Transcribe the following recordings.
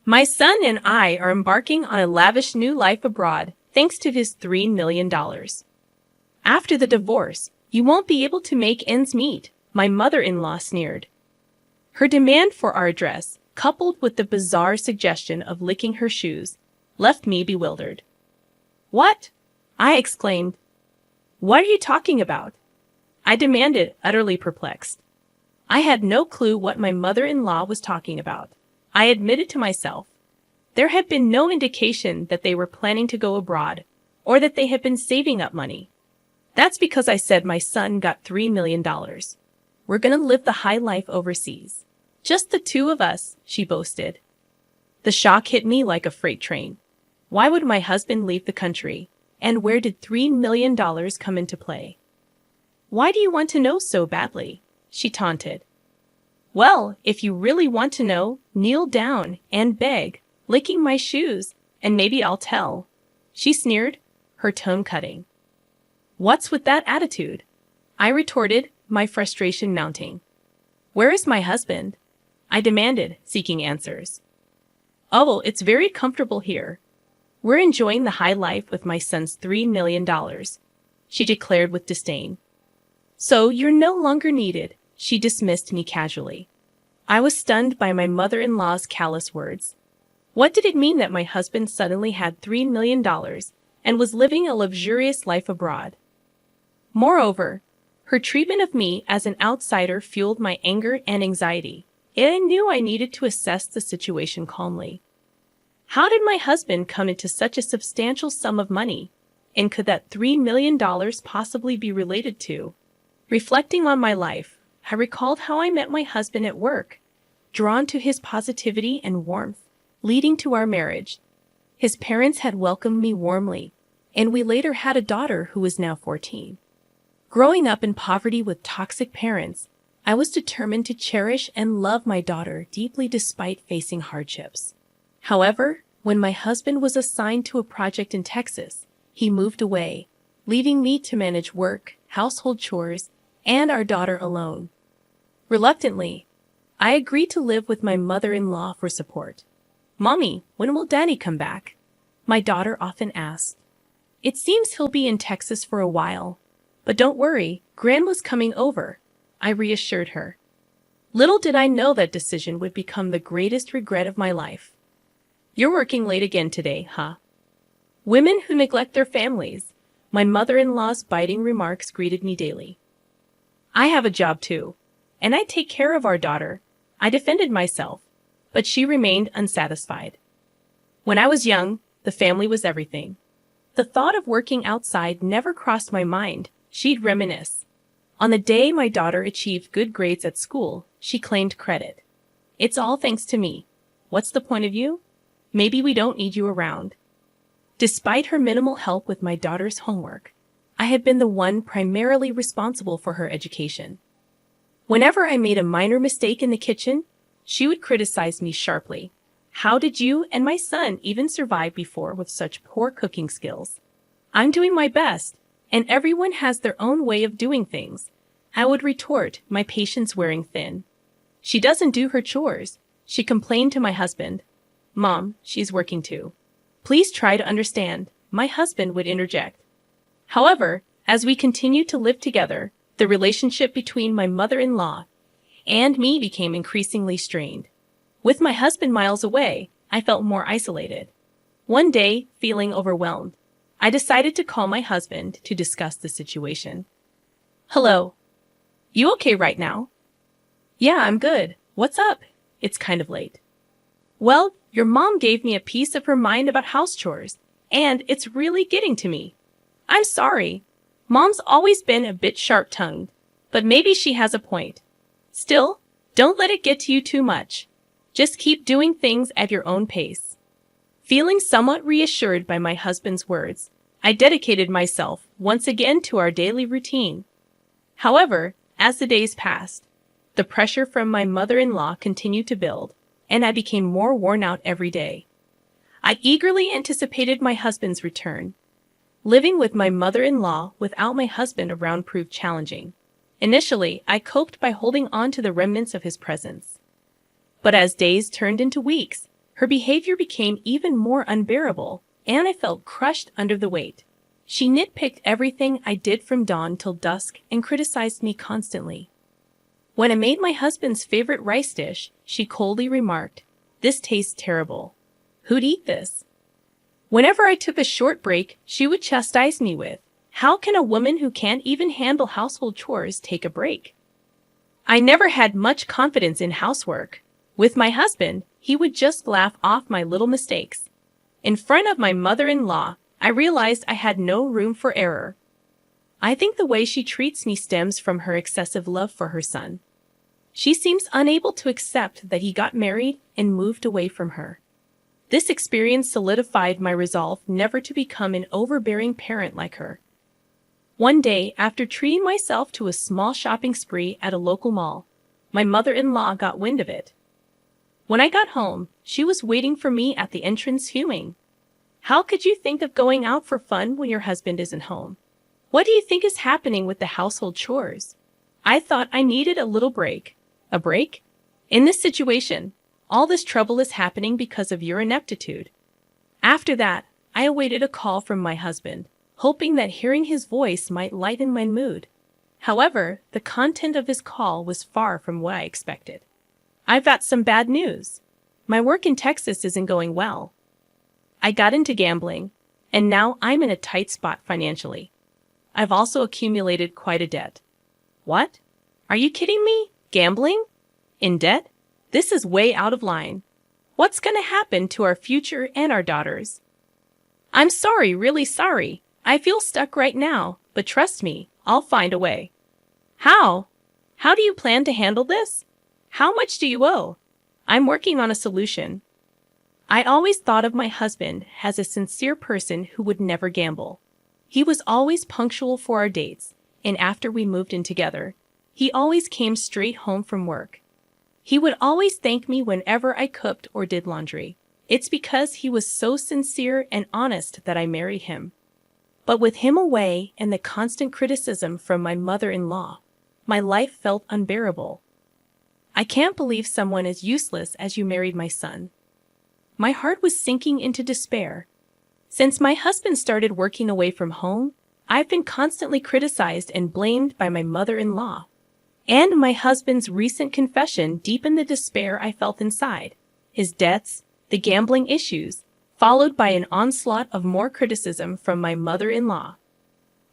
My son and I are embarking on a lavish new life abroad, thanks to his $3 million. After the divorce, you won't be able to make ends meet, my mother-in-law sneered. Her demand for our address, coupled with the bizarre suggestion of licking her shoes, left me bewildered. What? I exclaimed. What are you talking about? I demanded, utterly perplexed. I had no clue what my mother-in-law was talking about. I admitted to myself. There had been no indication that they were planning to go abroad, or that they had been saving up money. That's because I said my son got $3 million. We're gonna live the high life overseas. Just the two of us, she boasted. The shock hit me like a freight train. Why would my husband leave the country? And where did $3 million come into play? Why do you want to know so badly? She taunted. Well, if you really want to know, kneel down and beg, licking my shoes, and maybe I'll tell. She sneered, her tone cutting. What's with that attitude? I retorted, my frustration mounting. Where is my husband? I demanded, seeking answers. Oh, it's very comfortable here. We're enjoying the high life with my son's $3 million, she declared with disdain. So you're no longer needed, she dismissed me casually. I was stunned by my mother-in-law's callous words. What did it mean that my husband suddenly had $3 million and was living a luxurious life abroad? Moreover, her treatment of me as an outsider fueled my anger and anxiety. I knew I needed to assess the situation calmly. How did my husband come into such a substantial sum of money? And could that $3 million possibly be related to? Reflecting on my life, I recalled how I met my husband at work, drawn to his positivity and warmth, leading to our marriage. His parents had welcomed me warmly, and we later had a daughter who is now 14. Growing up in poverty with toxic parents, I was determined to cherish and love my daughter deeply despite facing hardships. However, when my husband was assigned to a project in Texas, he moved away, leaving me to manage work, household chores, and our daughter alone. Reluctantly, I agreed to live with my mother-in-law for support. Mommy, when will Daddy come back? My daughter often asked. It seems he'll be in Texas for a while. But don't worry, Grandma's coming over, I reassured her. Little did I know that decision would become the greatest regret of my life. You're working late again today, huh? Women who neglect their families. My mother-in-law's biting remarks greeted me daily. I have a job too, and I take care of our daughter. I defended myself, but she remained unsatisfied. When I was young, the family was everything. The thought of working outside never crossed my mind, she'd reminisce. On the day my daughter achieved good grades at school, she claimed credit. It's all thanks to me. What's the point of you? Maybe we don't need you around. Despite her minimal help with my daughter's homework, I had been the one primarily responsible for her education. Whenever I made a minor mistake in the kitchen, she would criticize me sharply. How did you and my son even survive before with such poor cooking skills? I'm doing my best, and everyone has their own way of doing things, I would retort, my patience wearing thin. She doesn't do her chores, she complained to my husband. Mom, she's working too. Please try to understand, my husband would interject. However, as we continued to live together, the relationship between my mother-in-law and me became increasingly strained. With my husband miles away, I felt more isolated. One day, feeling overwhelmed, I decided to call my husband to discuss the situation. Hello. You okay right now? Yeah, I'm good. What's up? It's kind of late. Well, your mom gave me a piece of her mind about house chores, and it's really getting to me. I'm sorry. Mom's always been a bit sharp-tongued, but maybe she has a point. Still, don't let it get to you too much. Just keep doing things at your own pace. Feeling somewhat reassured by my husband's words, I dedicated myself once again to our daily routine. However, as the days passed, the pressure from my mother-in-law continued to build, and I became more worn out every day. I eagerly anticipated my husband's return. Living with my mother-in-law without my husband around proved challenging. Initially, I coped by holding on to the remnants of his presence. But as days turned into weeks, Her behavior became even more unbearable, and I felt crushed under the weight. She nitpicked everything I did from dawn till dusk and criticized me constantly. When I made my husband's favorite rice dish, she coldly remarked, "This tastes terrible. Who'd eat this?" Whenever I took a short break, she would chastise me with, "How can a woman who can't even handle household chores take a break?" I never had much confidence in housework. With my husband, he would just laugh off my little mistakes. In front of my mother-in-law, I realized I had no room for error. I think the way she treats me stems from her excessive love for her son. She seems unable to accept that he got married and moved away from her. This experience solidified my resolve never to become an overbearing parent like her. One day, after treating myself to a small shopping spree at a local mall, my mother-in-law got wind of it. When I got home, she was waiting for me at the entrance fuming. "How could you think of going out for fun when your husband isn't home? What do you think is happening with the household chores? I thought I needed a little break." A break? In this situation, all this trouble is happening because of your ineptitude. After that, I awaited a call from my husband, hoping that hearing his voice might lighten my mood. However, the content of his call was far from what I expected. "I've got some bad news. My work in Texas isn't going well. I got into gambling, and now I'm in a tight spot financially. I've also accumulated quite a debt." "What? Are you kidding me? Gambling? In debt? This is way out of line. What's going to happen to our future and our daughters?" "I'm sorry, really sorry. I feel stuck right now, but trust me, I'll find a way." "How? How do you plan to handle this? How much do you owe?" "I'm working on a solution." I always thought of my husband as a sincere person who would never gamble. He was always punctual for our dates, and after we moved in together, he always came straight home from work. He would always thank me whenever I cooked or did laundry. It's because he was so sincere and honest that I married him. But with him away and the constant criticism from my mother-in-law, my life felt unbearable. "I can't believe someone as useless as you married my son." My heart was sinking into despair. Since my husband started working away from home, I've been constantly criticized and blamed by my mother-in-law. And my husband's recent confession deepened the despair I felt inside. His debts, the gambling issues, followed by an onslaught of more criticism from my mother-in-law.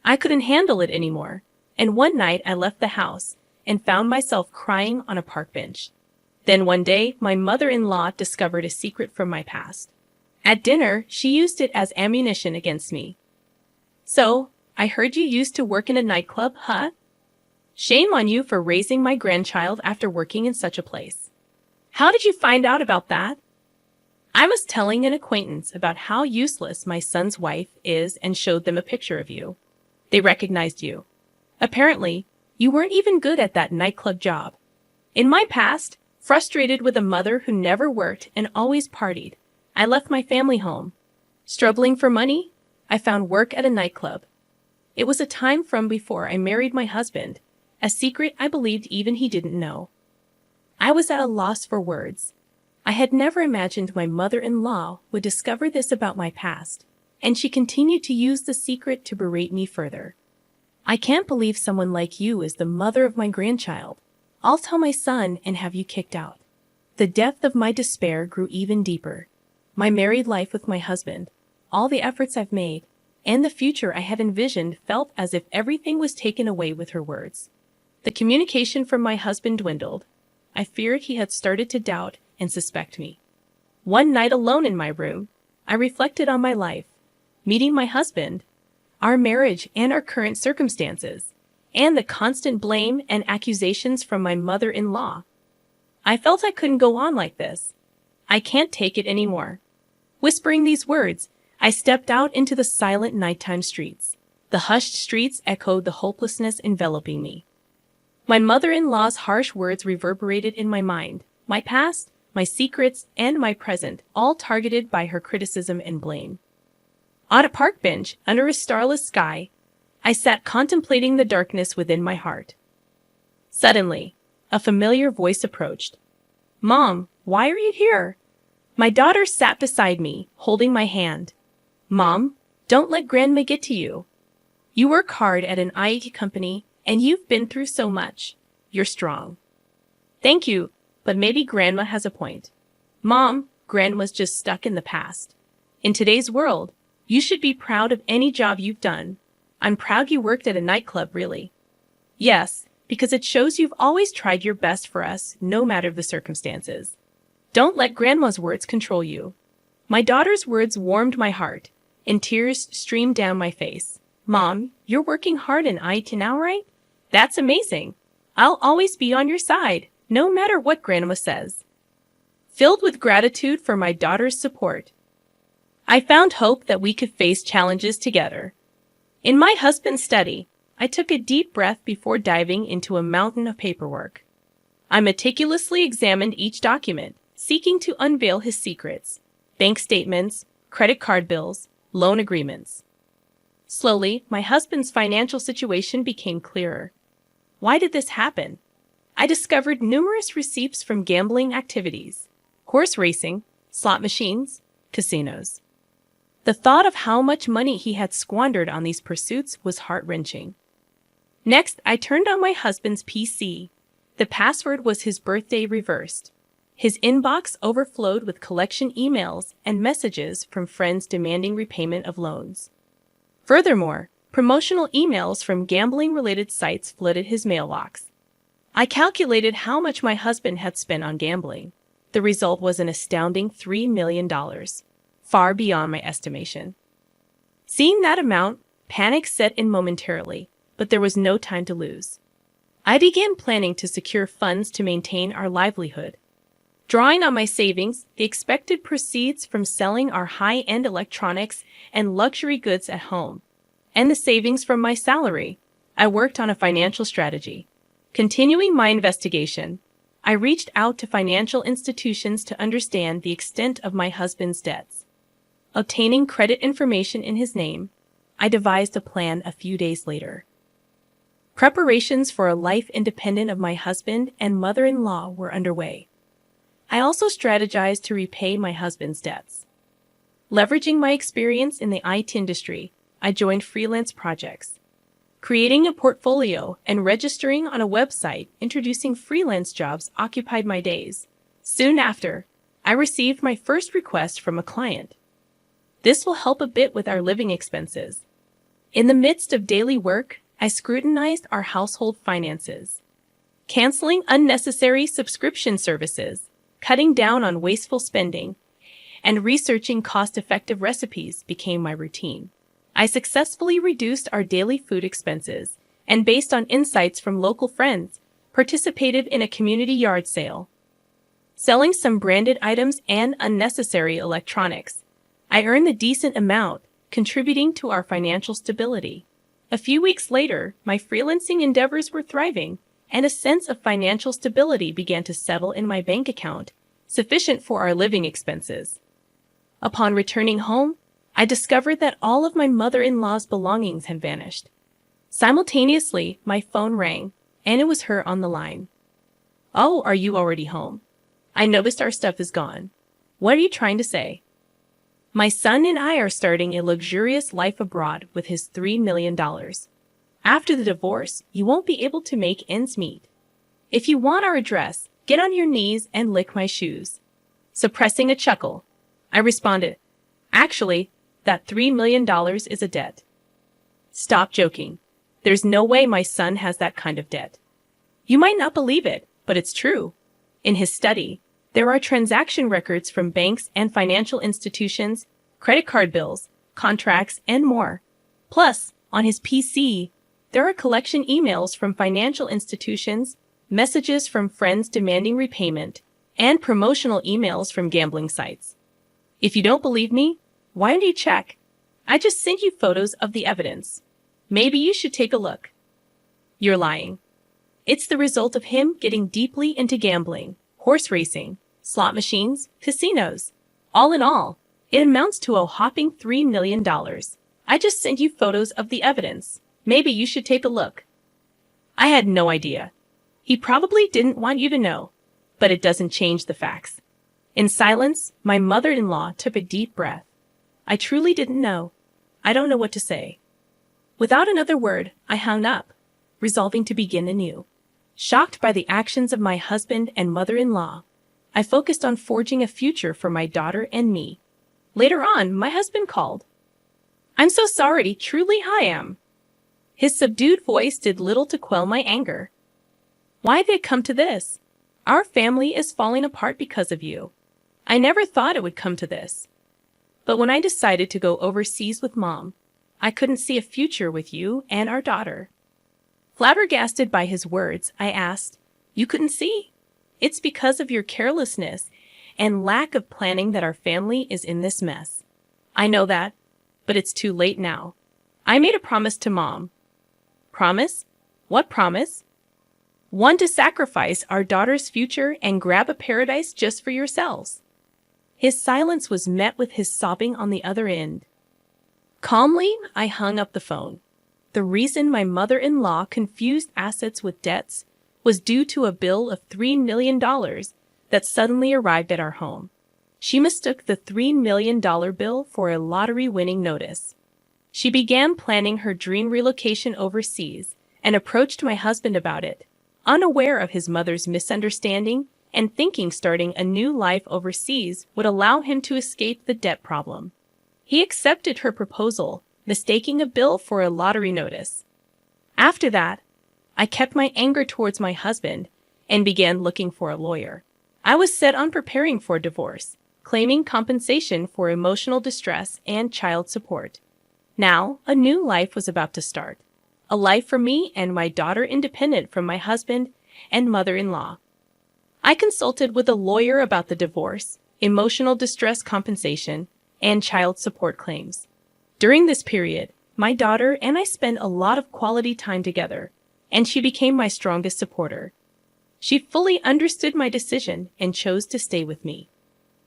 I couldn't handle it anymore, and one night I left the house and found myself crying on a park bench. Then one day, my mother-in-law discovered a secret from my past. At dinner, she used it as ammunition against me. "So, I heard you used to work in a nightclub, huh? Shame on you for raising my grandchild after working in such a place. How did you find out about that?" I was telling an acquaintance about how useless my son's wife is and showed them a picture of you. They recognized you. Apparently, you weren't even good at that nightclub job. In my past, frustrated with a mother who never worked and always partied, I left my family home. Struggling for money, I found work at a nightclub. It was a time from before I married my husband, a secret I believed even he didn't know. I was at a loss for words. I had never imagined my mother-in-law would discover this about my past, and she continued to use the secret to berate me further. "I can't believe someone like you is the mother of my grandchild. I'll tell my son and have you kicked out." The depth of my despair grew even deeper. My married life with my husband, all the efforts I've made, and the future I had envisioned felt as if everything was taken away with her words. The communication from my husband dwindled. I feared he had started to doubt and suspect me. One night alone in my room, I reflected on my life, meeting my husband, our marriage and our current circumstances, and the constant blame and accusations from my mother-in-law. I felt I couldn't go on like this. I can't take it anymore. Whispering these words, I stepped out into the silent nighttime streets. The hushed streets echoed the hopelessness enveloping me. My mother-in-law's harsh words reverberated in my mind, my past, my secrets, and my present, all targeted by her criticism and blame. On a park bench, under a starless sky, I sat contemplating the darkness within my heart. Suddenly, a familiar voice approached. "Mom, why are you here?" My daughter sat beside me, holding my hand. Mom, don't let Grandma get to you. You work hard at an IT company, and you've been through so much. You're strong. Thank you, but maybe Grandma has a point. Mom, Grandma's just stuck in the past. In today's world, you should be proud of any job you've done. I'm proud you worked at a nightclub, really. Yes, because it shows you've always tried your best for us, no matter the circumstances. Don't let Grandma's words control you. My daughter's words warmed my heart, and tears streamed down my face. Mom, you're working hard in IT now, right? That's amazing. I'll always be on your side, no matter what Grandma says. Filled with gratitude for my daughter's support, I found hope that we could face challenges together. In my husband's study, I took a deep breath before diving into a mountain of paperwork. I meticulously examined each document, seeking to unveil his secrets: bank statements, credit card bills, loan agreements. Slowly, my husband's financial situation became clearer. Why did this happen? I discovered numerous receipts from gambling activities, horse racing, slot machines, casinos. The thought of how much money he had squandered on these pursuits was heart-wrenching. Next, I turned on my husband's PC. The password was his birthday reversed. His inbox overflowed with collection emails and messages from friends demanding repayment of loans. Furthermore, promotional emails from gambling-related sites flooded his mailbox. I calculated how much my husband had spent on gambling. The result was an astounding $3 million, far beyond my estimation. Seeing that amount, panic set in momentarily, but there was no time to lose. I began planning to secure funds to maintain our livelihood. Drawing on my savings, the expected proceeds from selling our high-end electronics and luxury goods at home, and the savings from my salary, I worked on a financial strategy. Continuing my investigation, I reached out to financial institutions to understand the extent of my husband's debts. Obtaining credit information in his name, I devised a plan a few days later. Preparations for a life independent of my husband and mother-in-law were underway. I also strategized to repay my husband's debts. Leveraging my experience in the IT industry, I joined freelance projects. Creating a portfolio and registering on a website introducing freelance jobs occupied my days. Soon after, I received my first request from a client. This will help a bit with our living expenses. In the midst of daily work, I scrutinized our household finances. Canceling unnecessary subscription services, cutting down on wasteful spending, and researching cost-effective recipes became my routine. I successfully reduced our daily food expenses, and based on insights from local friends, participated in a community yard sale. Selling some branded items and unnecessary electronics, I earned a decent amount, contributing to our financial stability. A few weeks later, my freelancing endeavors were thriving, and a sense of financial stability began to settle in my bank account, sufficient for our living expenses. Upon returning home, I discovered that all of my mother-in-law's belongings had vanished. Simultaneously, my phone rang, and it was her on the line. "Oh, are you already home? I noticed our stuff is gone. What are you trying to say?" "My son and I are starting a luxurious life abroad with his $3 million. After the divorce, you won't be able to make ends meet. If you want our address, get on your knees and lick my shoes." Suppressing a chuckle, I responded, "Actually, that $3 million is a debt." "Stop joking. There's no way my son has that kind of debt." "You might not believe it, but it's true. In his study, there are transaction records from banks and financial institutions, credit card bills, contracts, and more. Plus, on his PC, there are collection emails from financial institutions, messages from friends demanding repayment, and promotional emails from gambling sites. If you don't believe me, why don't you check? I just sent you photos of the evidence. Maybe you should take a look." "You're lying. It's the result of him getting deeply into gambling, horse racing, slot machines, casinos. All in all, it amounts to a whopping $3 million. I just sent you photos of the evidence. Maybe you should take a look." I had no idea. He probably didn't want you to know, but it doesn't change the facts. In silence, my mother-in-law took a deep breath. I truly didn't know. I don't know what to say. Without another word, I hung up, resolving to begin anew. Shocked by the actions of my husband and mother-in-law, I focused on forging a future for my daughter and me. Later on, my husband called. I'm so sorry, truly I am. His subdued voice did little to quell my anger. Why did it come to this? Our family is falling apart because of you. I never thought it would come to this. But when I decided to go overseas with Mom, I couldn't see a future with you and our daughter. Flabbergasted by his words, I asked, You couldn't see? It's because of your carelessness and lack of planning that our family is in this mess. I know that, but it's too late now. I made a promise to Mom. Promise? What promise? One to sacrifice our daughter's future and grab a paradise just for yourselves. His silence was met with his sobbing on the other end. Calmly, I hung up the phone. The reason my mother-in-law confused assets with debts was due to a bill of $3 million that suddenly arrived at our home. She mistook the $3 million bill for a lottery-winning notice. She began planning her dream relocation overseas and approached my husband about it, unaware of his mother's misunderstanding and thinking starting a new life overseas would allow him to escape the debt problem. He accepted her proposal, mistaking a bill for a lottery notice. After that, I kept my anger towards my husband and began looking for a lawyer. I was set on preparing for divorce, claiming compensation for emotional distress and child support. Now, a new life was about to start. A life for me and my daughter independent from my husband and mother-in-law. I consulted with a lawyer about the divorce, emotional distress compensation, and child support claims. During this period, my daughter and I spent a lot of quality time together, and she became my strongest supporter. She fully understood my decision and chose to stay with me.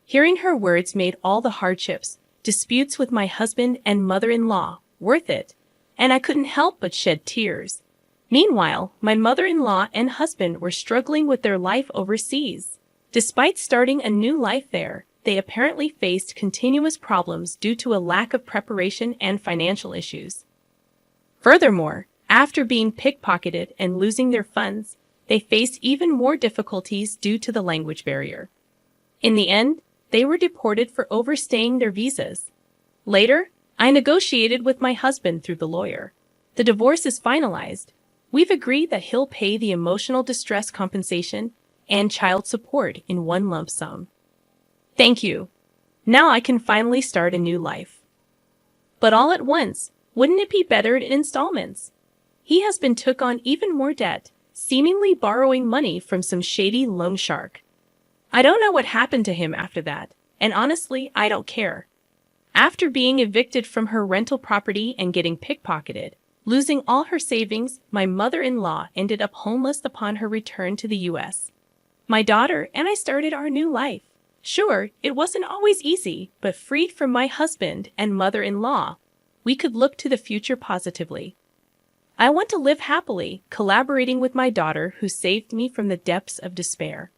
Hearing her words made all the hardships, disputes with my husband and mother-in-law worth it, and I couldn't help but shed tears. Meanwhile, my mother-in-law and husband were struggling with their life overseas. Despite starting a new life there, they apparently faced continuous problems due to a lack of preparation and financial issues. Furthermore, after being pickpocketed and losing their funds, they faced even more difficulties due to the language barrier. In the end, they were deported for overstaying their visas. Later, I negotiated with my husband through the lawyer. The divorce is finalized. We've agreed that he'll pay the emotional distress compensation and child support in one lump sum. Thank you. Now I can finally start a new life. But all at once, wouldn't it be better in installments? He has been took on even more debt, seemingly borrowing money from some shady loan shark. I don't know what happened to him after that, and honestly, I don't care. After being evicted from her rental property and getting pickpocketed, losing all her savings, my mother-in-law ended up homeless upon her return to the U.S. My daughter and I started our new life. Sure, it wasn't always easy, but freed from my husband and mother-in-law, we could look to the future positively. I want to live happily, collaborating with my daughter who saved me from the depths of despair.